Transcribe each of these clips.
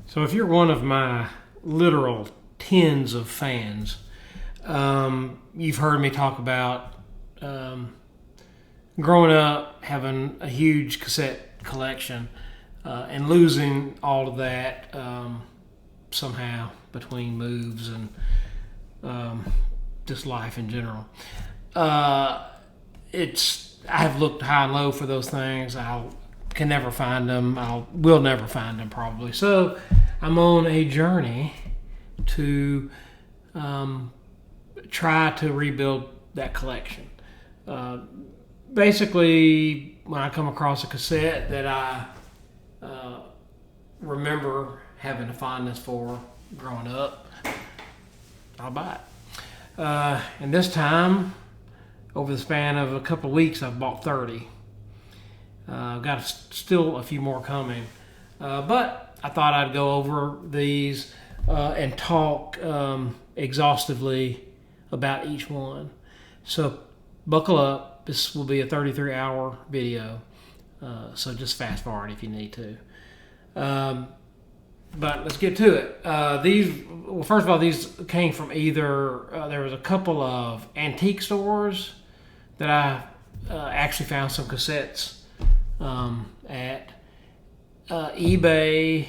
So if you're one of my literal tens of fans, you've heard me talk about growing up, having a huge cassette collection, and losing all of that somehow between moves and just life in general. I've looked high and low for those things. I can never find them. Will never find them probably. So I'm on a journey to try to rebuild that collection. Basically, when I come across a cassette that I remember having a fondness for growing up, I'll buy it. And this time, over the span of a couple of weeks, I've bought 30. I've got still a few more coming. But I thought I'd go over these and talk exhaustively about each one. So buckle up. This will be a 33-hour video. So just fast forward if you need to. But let's get to it. First of all, these came from either, there was a couple of antique stores that I actually found some cassettes at, eBay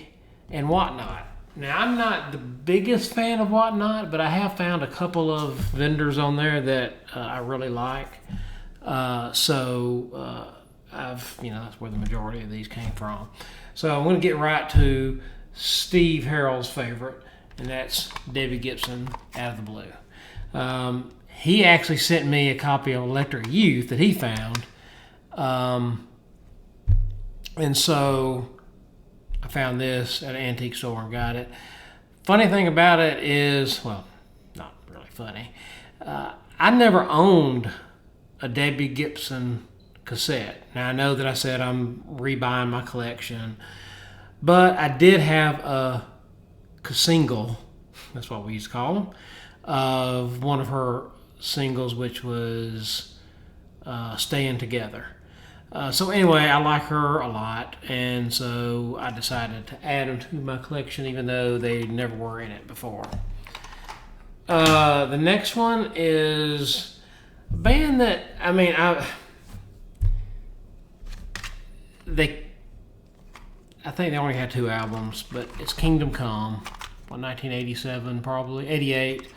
and whatnot. Now, I'm not the biggest fan of whatnot, but I have found a couple of vendors on there that I really like. That's where the majority of these came from. So I'm going to get right to Steve Harrell's favorite, and that's Debbie Gibson, Out of the Blue. He actually sent me a copy of Electric Youth that he found. And so I found this at an antique store and got it. Funny thing about it is, well, not really funny. I never owned a Debbie Gibson cassette. Now, I know that I said I'm rebuying my collection, but I did have a single, that's what we used to call them, of one of her singles, which was Staying Together. So anyway, I like her a lot, and so I decided to add them to my collection, even though they never were in it before. The next one is a band that, I think they only had 2 albums, but it's Kingdom Come, 1987 probably, 88.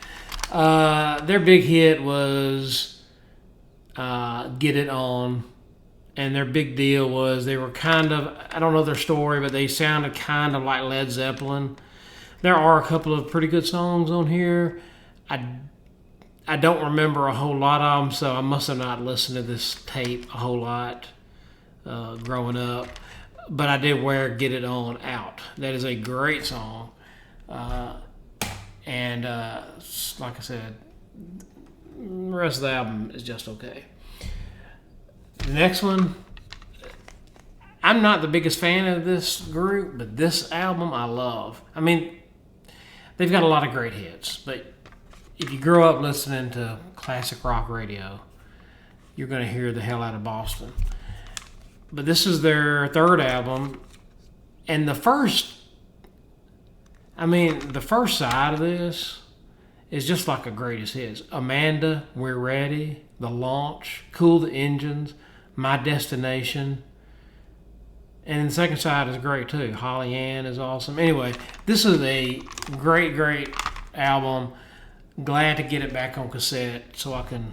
Their big hit was Get It On, and their big deal was they were kind of, I don't know their story, but they sounded kind of like Led Zeppelin. There are a couple of pretty good songs on here. I don't remember a whole lot of them, so I must have not listened to this tape a whole lot growing up. But I did wear Get It On out. That is a great song. And like I said, the rest of the album is just okay. The next one, I'm not the biggest fan of this group, but this album I love. They've got a lot of great hits, but if you grow up listening to classic rock radio, you're going to hear the hell out of Boston. But this is their 3rd album, and the first side of this is just like a greatest hits. Amanda, We're Ready, The Launch, Cool the Engines, My Destination, and the second side is great too. Holly Ann is awesome. Anyway, this is a great, great album. Glad to get it back on cassette so I can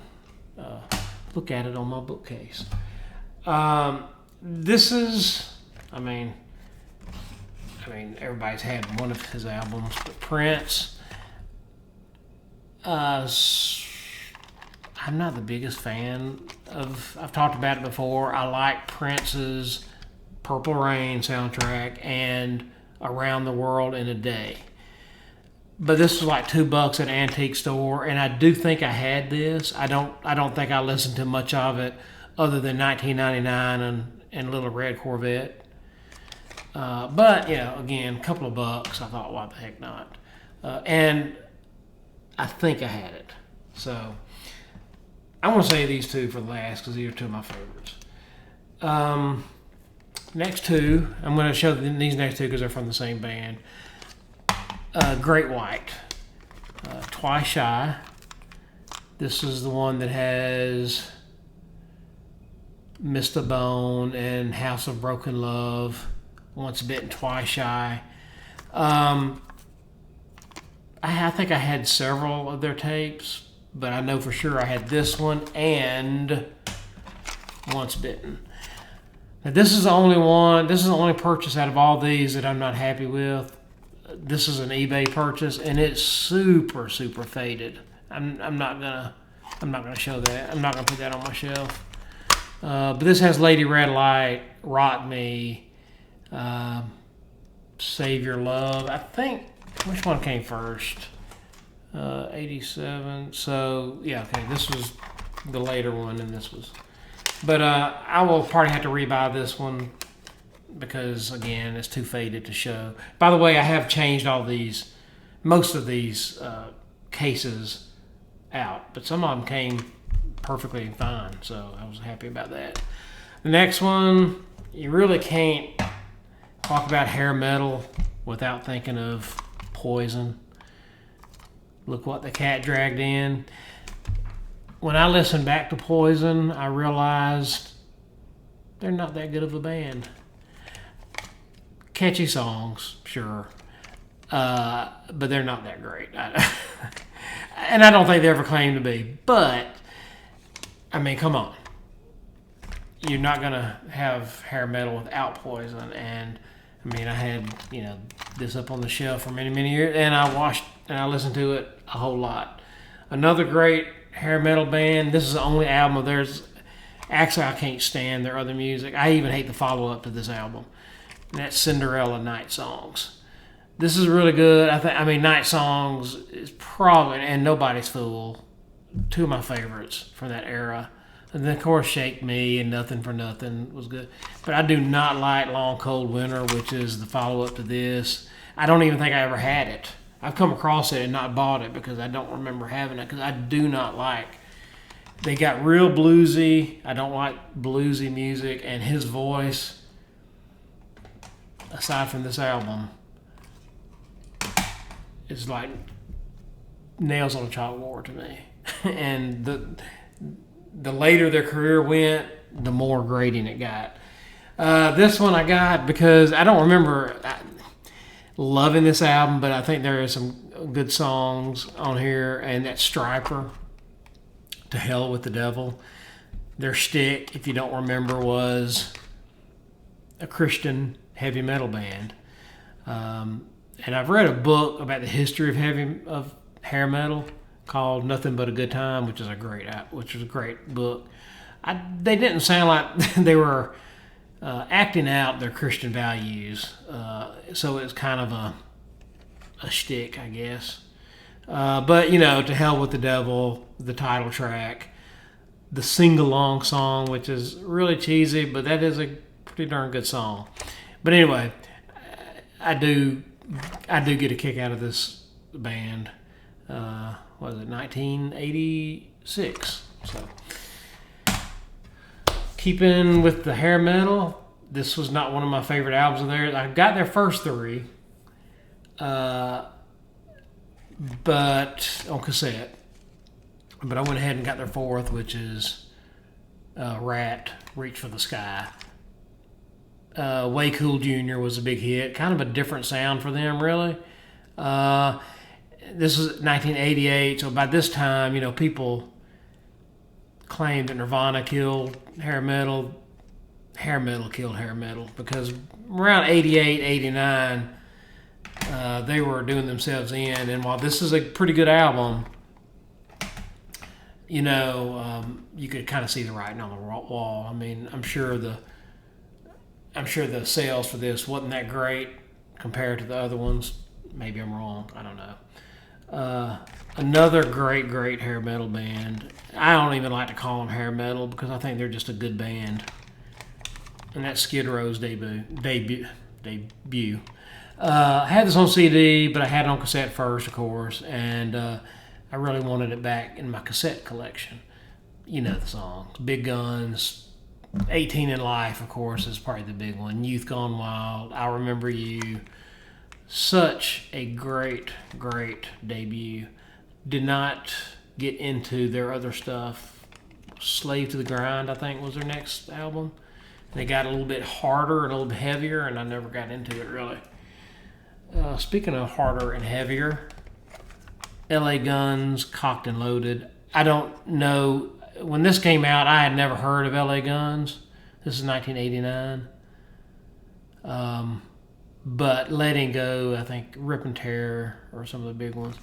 look at it on my bookcase. This is, everybody's had one of his albums, but Prince, I'm not the biggest fan of, I've talked about it before, I like Prince's Purple Rain soundtrack and Around the World in a Day. But this was like $2 at an antique store, and I do think I had this. I don't think I listened to much of it other than 1999 and Little Red Corvette. But again, a couple of bucks. I thought, why the heck not? And I think I had it. So I'm going to say these two for last because these are 2 of my favorites. Next 2, I'm going to show these next 2 because they're from the same band. Great White, Twice Shy. This is the one that has Missed a Bone and House of Broken Love, Once Bitten, Twice Shy. I think I had several of their tapes, but I know for sure I had this one and Once Bitten. Now, this is the only purchase out of all these that I'm not happy with. This is an eBay purchase, and it's super faded. I'm not gonna show that. I'm not gonna put that on my shelf. But this has Lady Red Light, Rock Me, Save Your Love. I think, which one came first? 87. So yeah, okay. This was the later one, and this was. But I will probably have to rebuy this one because, again, it's too faded to show. By the way, I have changed most of these cases out, but some of them came perfectly fine, so I was happy about that. The next one, you really can't talk about hair metal without thinking of Poison. Look What the Cat Dragged In. When I listened back to Poison, I realized they're not that good of a band. Catchy songs, sure, but they're not that great. And I don't think they ever claimed to be. But, I mean, come on. You're not going to have hair metal without Poison. And, I mean, I had, this up on the shelf for many years, and I listened to it a whole lot. Another great hair metal band. This is the only album of theirs. Actually, I can't stand their other music. I even hate the follow-up to this album. And that's Cinderella Night Songs. This is really good. I mean, Night Songs is probably, and Nobody's Fool, two of my favorites from that era. And then, of course, Shake Me and Nothing for Nothing was good. But I do not like Long Cold Winter, which is the follow-up to this. I don't even think I ever had it. I've come across it and not bought it because I don't remember having it because I do not like. They got real bluesy. I don't like bluesy music, and his voice, aside from this album, is like nails on a chalkboard to me. And the later their career went, the more grating it got. This one I got because I don't remember loving this album, but I think there are some good songs on here, and that's Stryper, To Hell with the Devil. Their shtick, if you don't remember, was a Christian heavy metal band. And I've read a book about the history of hair metal called Nothing But a Good Time, which was a great book. They didn't sound like they were acting out their Christian values, so it's kind of a shtick, I guess. But To Hell with the Devil, the title track, the sing-along song, which is really cheesy, but that is a pretty darn good song. But anyway, I do get a kick out of this band. Was it 1986? So, keeping with the hair metal, this was not one of my favorite albums of theirs. I got their first three, but on cassette. But I went ahead and got their fourth, which is Rat, Reach for the Sky. Way Cool Jr. was a big hit. Kind of a different sound for them, really. This was 1988, so by this time, people claimed that Nirvana killed hair metal. Hair metal killed hair metal because around 88, 89, they were doing themselves in. And while this is a pretty good album, you could kind of see the writing on the wall. I mean, I'm sure the sales for this wasn't that great compared to the other ones. Maybe I'm wrong. I don't know. Another great hair metal band. I don't even like to call them hair metal because I think they're just a good band. And that's Skid Row's debut. I had this on CD, but I had it on cassette first, of course, and I really wanted it back in my cassette collection. You know the songs. Big Guns, 18 in Life, of course, is probably the big one. Youth Gone Wild, I Remember You, Such a great debut. Did not get into their other stuff. Slave to the Grind, I think, was their next album. They got a little bit harder and a little bit heavier, and I never got into it really. Speaking of harder and heavier, LA Guns, Cocked and Loaded. I don't know. When this came out, I had never heard of LA Guns. This is 1989. But Letting Go, I think Rip and Tear are some of the big ones.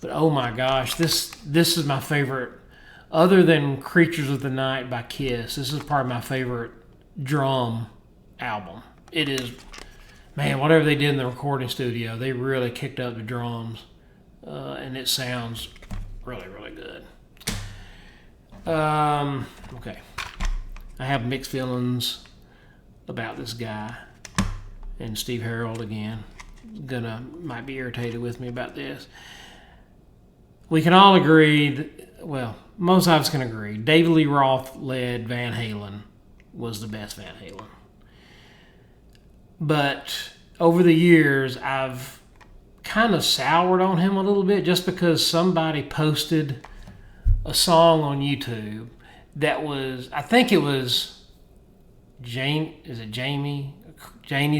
But oh my gosh, this is my favorite. Other than Creatures of the Night by Kiss, this is probably my favorite drum album. It is, man, whatever they did in the recording studio, they really kicked up the drums. And it sounds really good. Okay. I have mixed feelings about this guy. And Steve Harold, again, might be irritated with me about this. We can all agree, most of us can agree, David Lee Roth led Van Halen was the best Van Halen. But over the years, I've kind of soured on him a little bit just because somebody posted a song on YouTube that was, I think it was Jamie's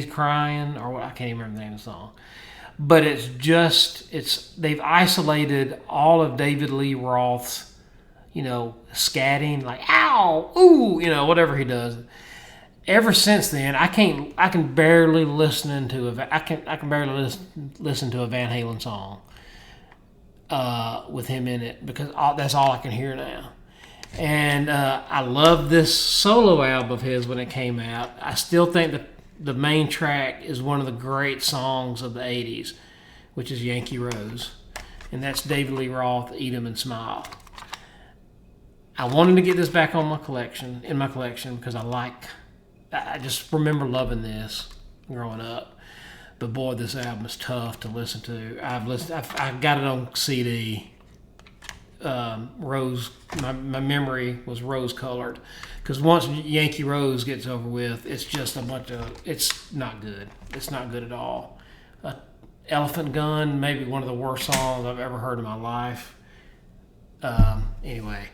Crying, or what? I can't even remember the name of the song. But they've isolated all of David Lee Roth's, scatting, like, ow, ooh, whatever he does. Ever since then, I can barely listen to a Van Halen song with him in it, because that's all I can hear now. And I love this solo album of his when it came out. I still think that the main track is one of the great songs of the 80s, which is Yankee Rose. And that's David Lee Roth, Eat 'Em and Smile. I wanted to get this back in my collection, because I just remember loving this growing up. But boy, this album is tough to listen to. I got it on CD. Rose. My memory was rose colored, because once Yankee Rose gets over with, it's just it's not good. It's not good at all. Elephant Gun, maybe one of the worst songs I've ever heard in my life. Anyway,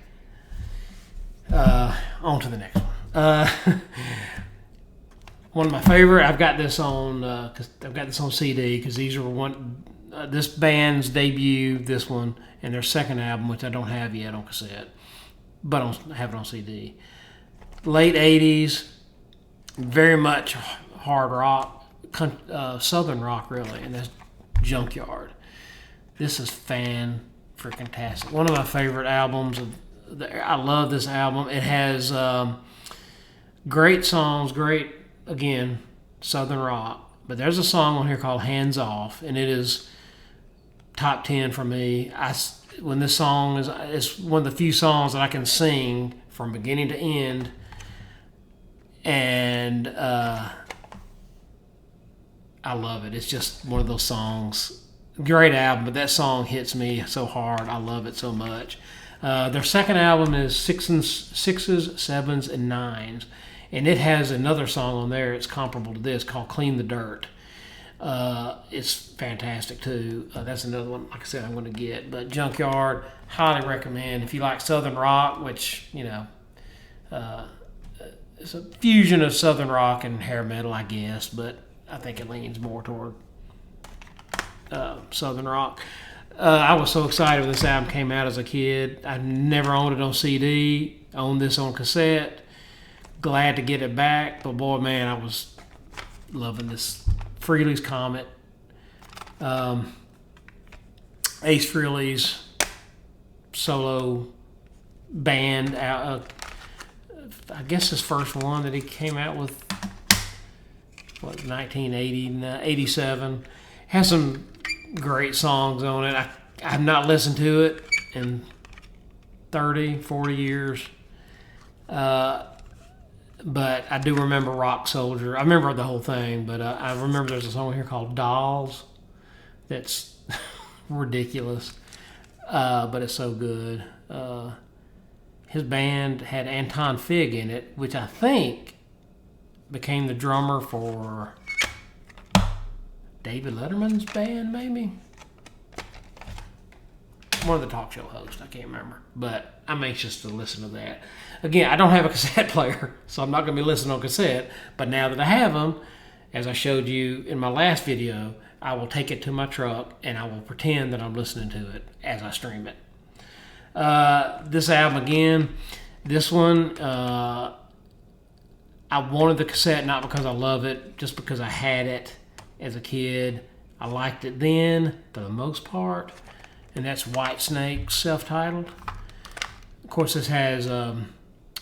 on to the next one. One of my favorite. I've got this on CD, because these are this band's debut, this one, and their second album, which I don't have yet on cassette, but I have it on CD. Late 80s, very much hard rock, southern rock really, and that's Junkyard. This is fan-freaking-tastic. One of my favorite albums. I love this album. It has great songs, again, southern rock. But there's a song on here called Hands Off, and it is top 10 for me. When this song it's one of the few songs that I can sing from beginning to end, and I love it. It's just one of those songs. Great album, but that song hits me so hard. I love it so much. Their second album is Sixes, Sevens, and Nines, and it has another song on there. It's comparable to this, called Clean the Dirt. It's fantastic too. That's another one, like I said, I'm going to get. But Junkyard, highly recommend. If you like southern rock, which it's a fusion of southern rock and hair metal, I guess, but I think it leans more toward southern rock. I was so excited when this album came out as a kid. I never owned it on CD. Owned this on cassette. Glad to get it back, but boy, man, I was loving this. Frehley's Comet, Ace Frehley's solo band. I guess his first one that he came out with, 1987. Has some great songs on it. I have not listened to it in 30, 40 years. But I do remember Rock Soldier. I remember the whole thing, but I remember there's a song here called Dolls that's ridiculous, but it's so good. His band had Anton Fig in it, which I think became the drummer for David Letterman's band, maybe? One of the talk show hosts, I can't remember. But I'm anxious to listen to that. Again, I don't have a cassette player, so I'm not going to be listening on cassette. But now that I have them, as I showed you in my last video, I will take it to my truck and I will pretend that I'm listening to it as I stream it. This album again, this one, I wanted the cassette not because I love it, just because I had it as a kid. I liked it then for the most part, and that's Whitesnake's self-titled. Of course, this has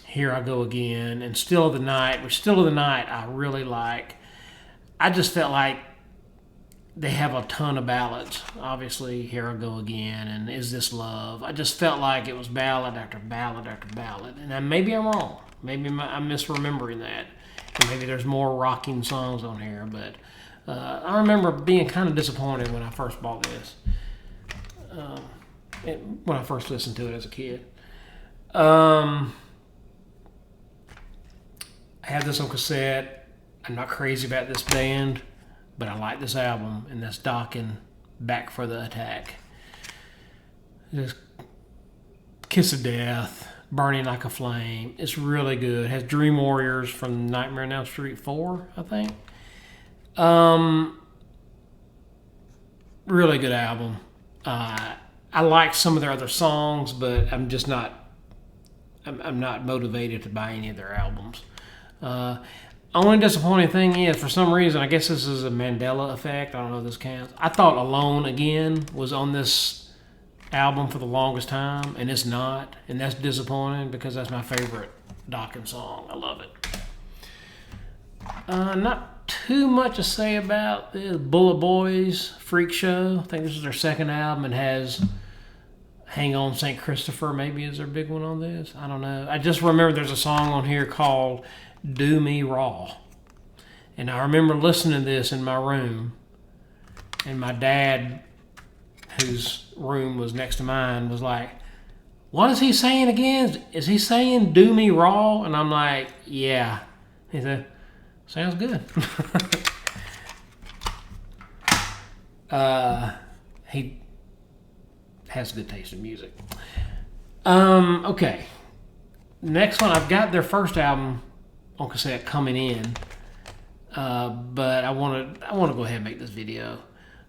Here I Go Again and Still of the Night, which Still of the Night I really like. I just felt like they have a ton of ballads. Obviously, Here I Go Again and Is This Love. I just felt like it was ballad after ballad after ballad. And maybe I'm wrong. Maybe I'm misremembering that. And maybe there's more rocking songs on here. But I remember being kind of disappointed when I first bought this. When I first listened to it as a kid. I had this on cassette. I'm not crazy about this band, but I like this album, and that's Dokken, Back for the Attack. Just Kiss of Death, Burning Like a Flame. It's really good. It has Dream Warriors from Nightmare on Elm Street 4, I think. Really good album. I like some of their other songs, but I'm just not. I'm not motivated to buy any of their albums. Only disappointing thing is, for some reason, I guess this is a Mandela effect. I don't know if this counts. I thought Alone Again was on this album for the longest time, and it's not. And that's disappointing because that's my favorite Dokken song. I love it. Not too much to say about this. Bullet Boys, Freak Show. I think this is their second album and has Hang On St. Christopher maybe is their big one on this. I don't know. I just remember there's a song on here called Do Me Raw. And I remember listening to this in my room. And my dad, whose room was next to mine, was like, what is he saying again? Is he saying Do Me Raw? And I'm like, yeah. He said, sounds good. He has good taste in music. Okay. Next one, I've got their first album on cassette coming in, but I want to go ahead and make this video.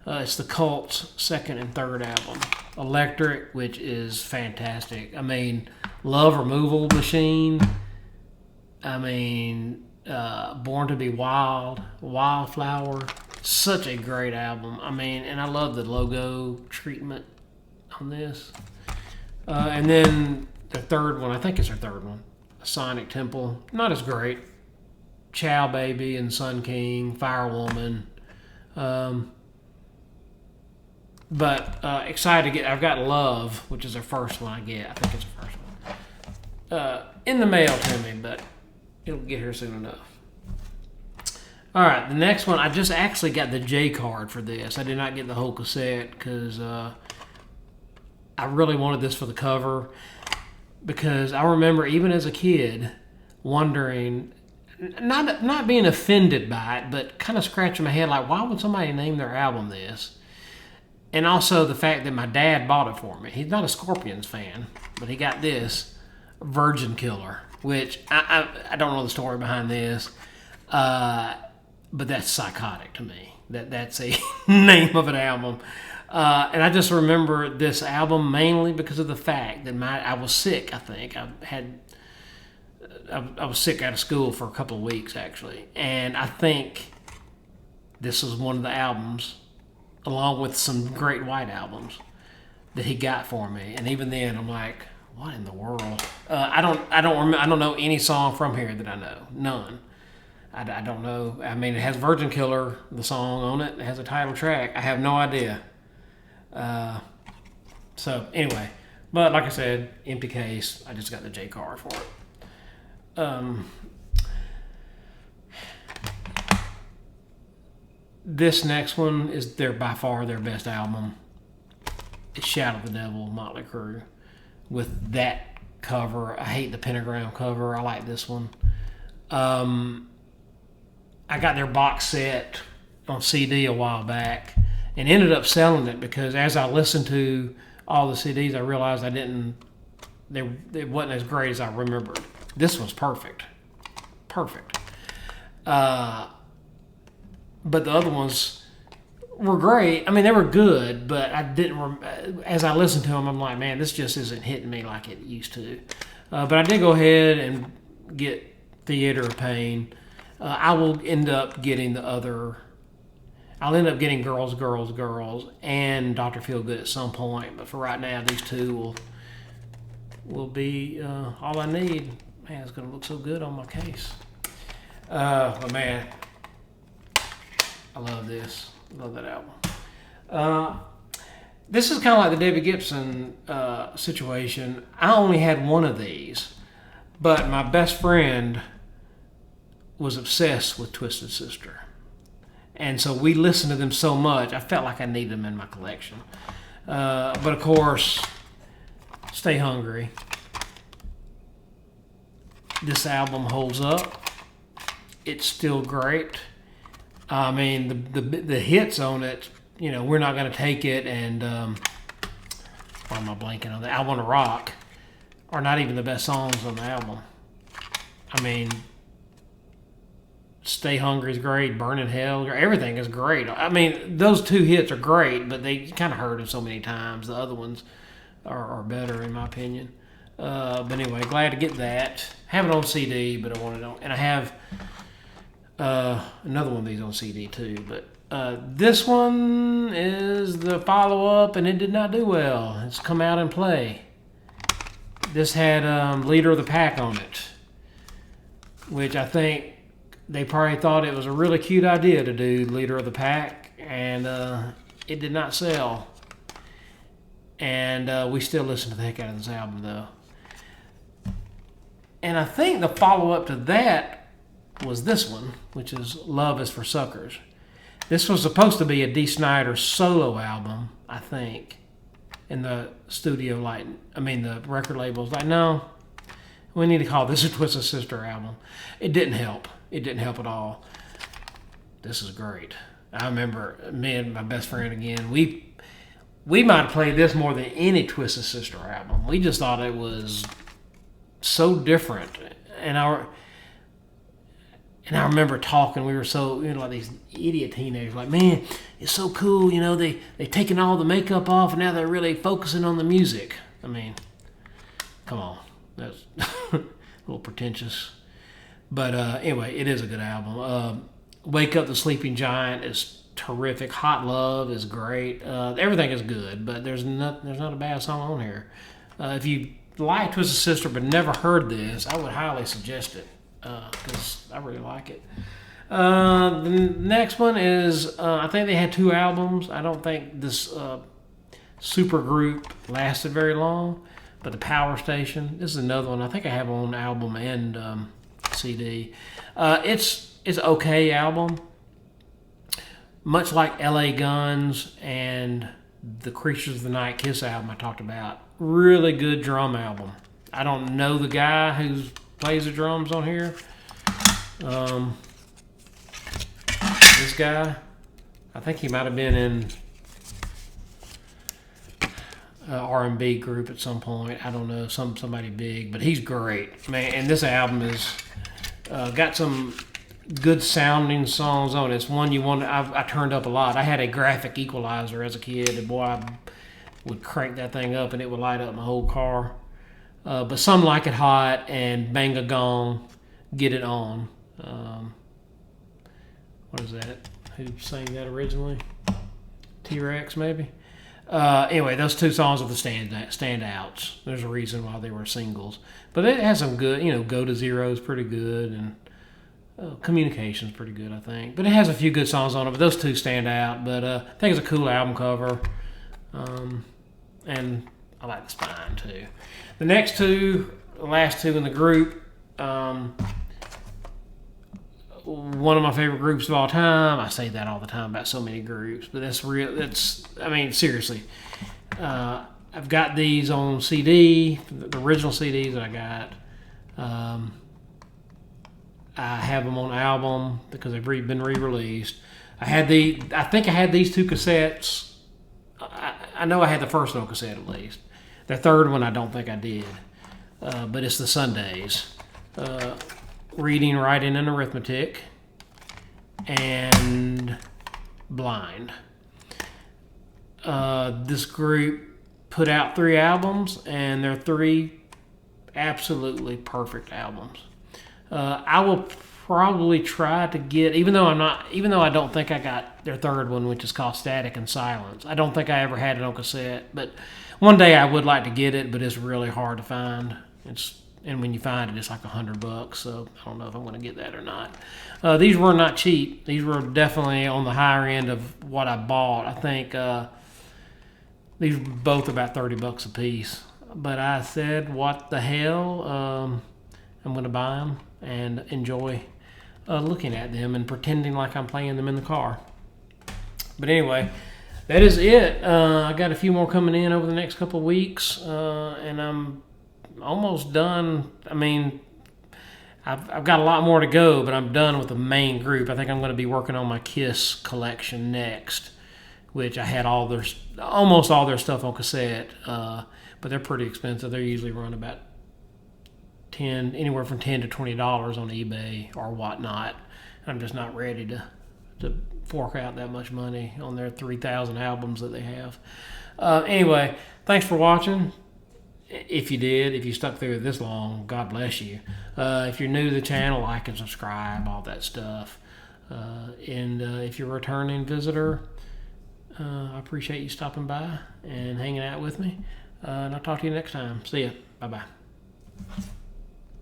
It's the Cult's second and third album, Electric, which is fantastic. I mean, Love Removal Machine. I mean, Born to Be Wild, Wildflower. Such a great album. I mean, and I love the logo treatment on this. And then the third one, I think it's their third one, Sonic Temple. Not as great. Chow Baby and Sun King, Firewoman. But excited to get, I've got Love, which is their first one I get. I think it's the first one. In the mail to me, but it'll get here soon enough. All right, the next one, I just actually got the J card for this. I did not get the whole cassette because I really wanted this for the cover, because I remember even as a kid wondering, not being offended by it, but kind of scratching my head like, why would somebody name their album this? And also the fact that my dad bought it for me. He's not a Scorpions fan, but he got this, Virgin Killer, which I don't know the story behind this, but that's psychotic to me. That's a name of an album. And I just remember this album mainly because of the fact that I was sick, I think. I was sick out of school for a couple of weeks, actually. And I think this was one of the albums, along with some Great White albums, that he got for me. And even then, I'm like, what in the world? I don't know any song from here that I know. None. I don't know. I mean, it has Virgin Killer, the song on it. It has a title track. I have no idea. So anyway, but like I said, empty case. I just got the J card for it. This next one is by far their best album. It's Shout of the Devil, Motley Crue, with that cover. I hate the pentagram cover. I like this one. I got their box set on CD a while back, and ended up selling it because as I listened to all the CDs, I realized it wasn't as great as I remembered. This one's perfect. But the other ones were great. I mean, they were good, but I didn't. As I listened to them, I'm like, man, this just isn't hitting me like it used to. But I did go ahead and get Theater of Pain. I will end up getting the other. I'll end up getting Girls, Girls, Girls, and Dr. Feelgood at some point. But for right now, these two will be all I need. Man, it's going to look so good on my case. But man, I love this. Love that album. This is kind of like the Debbie Gibson situation. I only had one of these, but my best friend was obsessed with Twisted Sister. And so we listened to them so much, I felt like I needed them in my collection. But of course, Stay Hungry. This album holds up. It's still great. I mean, the hits on it, you know, We're Not Gonna Take It and why am I blanking on that? I Wanna Rock are not even the best songs on the album. I mean, Stay Hungry is great, Burning Hell, everything is great. I mean, those two hits are great, but they kind of heard them so many times. The other ones are better, in my opinion. But anyway, glad to get that. Have it on CD, but I want it on, and I have another one of these on CD too. But this one is the follow-up, and it did not do well. It's Come Out and Play. This had Leader of the Pack on it, which I think they probably thought it was a really cute idea to do Leader of the Pack, and it did not sell. And we still listen to the heck out of this album, though. And I think the follow-up to that was this one, which is Love is for Suckers. This was supposed to be a Dee Snider solo album, I think. And the studio, the record label's like, no, we need to call this a Twisted Sister album. It didn't help. It didn't help at all. This is great. I remember me and my best friend again, we might have played this more than any Twisted Sister album. We just thought it was so different. And I remember talking, we were so, like these idiot teenagers, like, man, it's so cool, they taken all the makeup off and now they're really focusing on the music. I mean, come on. That's a little pretentious. But anyway, it is a good album. Wake Up the Sleeping Giant is terrific. Hot Love is great. Everything is good, but there's not a bad song on here. If you like Twisted Sister but never heard this, I would highly suggest it because I really like it. The next one is, I think they had 2 albums. I don't think this super group lasted very long, but the Power Station, this is another one. I think I have on album and CD. It's an okay album. Much like LA Guns and the Creatures of the Night Kiss album I talked about. Really good drum album. I don't know the guy who plays the drums on here. This guy, I think he might have been in R&B group at some point. I don't know, somebody big, but he's great, man. And this album is got some good sounding songs on it. It's one I turned up a lot. I had a graphic equalizer as a kid, and boy, I would crank that thing up and it would light up my whole car. But Some Like It Hot and Bang a Gong, Get It On. What is that? Who sang that originally? T-Rex, maybe? Anyway, those 2 songs are the standouts. There's a reason why they were singles. But it has some good, Go to Zero is pretty good, and Communication's pretty good, I think. But it has a few good songs on it, but those 2 stand out. But I think it's a cool album cover. And I like the spine, too. The next 2, the last 2 in the group, one of my favorite groups of all time. I say that all the time about so many groups, but that's real. Seriously. I've got these on CD, the original CDs that I got. I have them on album because they've been re-released. I think I had these two cassettes. I know I had the first one on cassette at least. The third one I don't think I did. But it's the Sundays. Reading, Writing, and Arithmetic. And Blind. This group put out 3 albums, and they're 3 absolutely perfect albums. I will probably try to get, even though I don't think I got their third one, which is called Static and Silence. I don't think I ever had it on cassette, but one day I would like to get it, but it's really hard to find. And when you find it, it's like $100, so I don't know if I'm going to get that or not. These were not cheap. These were definitely on the higher end of what I bought. I think these were both about $30 a piece. But I said, what the hell? I'm going to buy them and enjoy looking at them and pretending like I'm playing them in the car. But anyway, that is it. I got a few more coming in over the next couple of weeks, and I'm almost done. I mean, I've got a lot more to go, but I'm done with the main group. I think I'm going to be working on my Kiss collection next, which I had almost all their stuff on cassette, but they're pretty expensive. They usually run about anywhere from $10 to $20 on eBay or whatnot. I'm just not ready to fork out that much money on their 3,000 albums that they have. Anyway, thanks for watching. If you stuck through it this long, God bless you. If you're new to the channel, like and subscribe, all that stuff. And if you're a returning visitor, I appreciate you stopping by and hanging out with me. And I'll talk to you next time. See ya. Bye-bye.